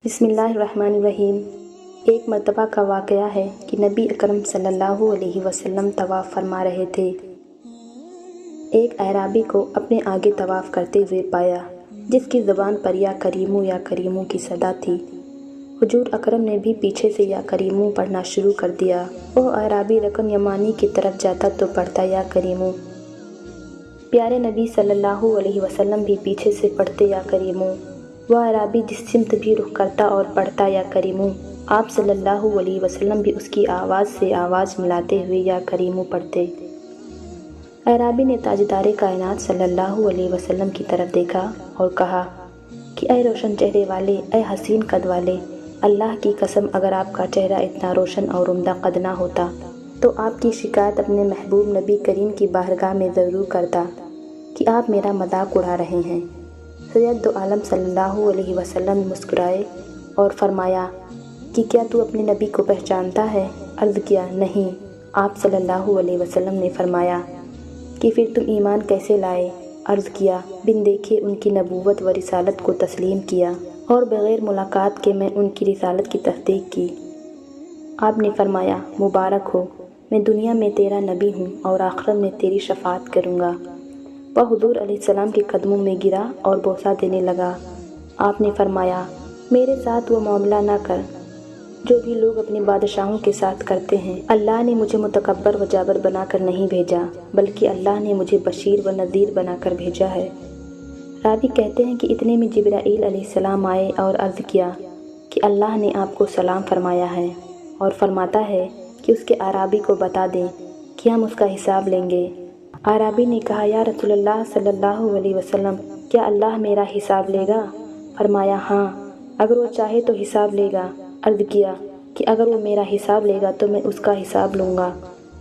بسم اللہ الرحمن الرحیم۔ ایک مرتبہ کا واقعہ ہے کہ نبی اکرم صلی اللہ علیہ وسلم طواف فرما رہے تھے۔ ایک اعرابی کو اپنے آگے طواف کرتے ہوئے پایا، جس کی زبان پر یا کریمو کی صدا تھی۔ حضور اکرم نے بھی پیچھے سے یا کریمو پڑھنا شروع کر دیا۔ وہ اعرابی رکن یمانی کی طرف جاتا تو پڑھتا یا کریمو۔ پیارے نبی صلی اللہ علیہ وسلم بھی پیچھے سے پڑھتے یا کریمو۔ وہ اعرابی جس سمت بھی رخ کرتا اور پڑھتا یا کریمو، آپ صلی اللہ علیہ وسلم بھی اس کی آواز سے آواز ملاتے ہوئے یا کریمو پڑھتے۔ اعرابی نے تاجدار کائنات صلی اللہ علیہ وسلم کی طرف دیکھا اور کہا کہ اے روشن چہرے والے، اے حسین قد والے، اللہ کی قسم اگر آپ کا چہرہ اتنا روشن اور عمدہ قد نہ ہوتا تو آپ کی شکایت اپنے محبوب نبی کریم کی بارگاہ میں ضرور کرتا کہ آپ میرا مذاق اڑا رہے ہیں۔ سید دو عالم صلی اللہ علیہ وسلم مسکرائے اور فرمایا کہ کیا تو اپنے نبی کو پہچانتا ہے؟ عرض کیا نہیں۔ آپ صلی اللہ علیہ وسلم نے فرمایا کہ پھر تم ایمان کیسے لائے؟ عرض کیا بن دیکھے ان کی نبوت و رسالت کو تسلیم کیا اور بغیر ملاقات کے میں ان کی رسالت کی تصدیق کی۔ آپ نے فرمایا مبارک ہو، میں دنیا میں تیرا نبی ہوں اور آخرت میں تیری شفاعت کروں گا۔ وہ حضور علیہ السلام کے قدموں میں گرا اور بوسہ دینے لگا۔ آپ نے فرمایا میرے ساتھ وہ معاملہ نہ کر جو بھی لوگ اپنے بادشاہوں کے ساتھ کرتے ہیں۔ اللہ نے مجھے متکبر و جابر بنا کر نہیں بھیجا، بلکہ اللہ نے مجھے بشیر و نذیر بنا کر بھیجا ہے۔ راوی کہتے ہیں کہ اتنے میں جبرائیل علیہ السلام آئے اور عرض کیا کہ اللہ نے آپ کو سلام فرمایا ہے اور فرماتا ہے کہ اس کے اعرابی کو بتا دیں کہ ہم اس کا حساب لیں گے۔ اعرابی نے کہا یا رسول اللہ صلی اللہ علیہ وسلم، کیا اللہ میرا حساب لے گا؟ فرمایا ہاں، اگر وہ چاہے تو حساب لے گا۔ عرض کیا کہ اگر وہ میرا حساب لے گا تو میں اس کا حساب لوں گا۔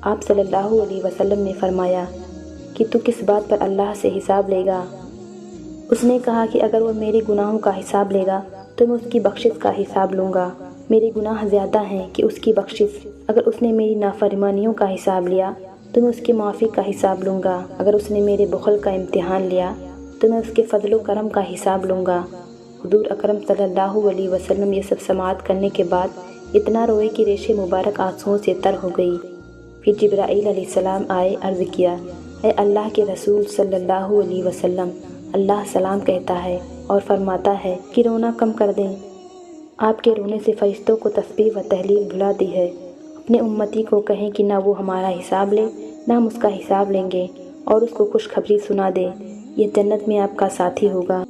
آپ صلی اللہ علیہ وسلم نے فرمایا کہ تو کس بات پر اللہ سے حساب لے گا؟ اس نے کہا کہ اگر وہ میرے گناہوں کا حساب لے گا تو میں اس کی بخشش کا حساب لوں گا۔ میرے گناہ زیادہ ہیں کہ اس کی بخشش۔ اگر اس نے میری نافرمانیوں کا حساب لیا تو میں اس کی معافی کا حساب لوں گا۔ اگر اس نے میرے بخل کا امتحان لیا تو میں اس کے فضل و کرم کا حساب لوں گا۔ حضور اکرم صلی اللہ علیہ وسلم یہ سب سماعت کرنے کے بعد اتنا روئے کہ ریش مبارک آنسوؤں سے تر ہو گئی۔ پھر جبرائیل علیہ السلام آئے، عرض کیا اے اللہ کے رسول صلی اللہ علیہ وسلم، اللہ سلام کہتا ہے اور فرماتا ہے کہ رونا کم کر دیں۔ آپ کے رونے سے فرشتوں کو تسبیح و تہلیل بھلا دی ہے۔ اپنے امتی کو کہیں کہ نہ وہ ہمارا حساب لے نہ ہم اس کا حساب لیں گے، اور اس کو خوشخبری سنا دے، یہ جنت میں آپ کا ساتھی ہوگا۔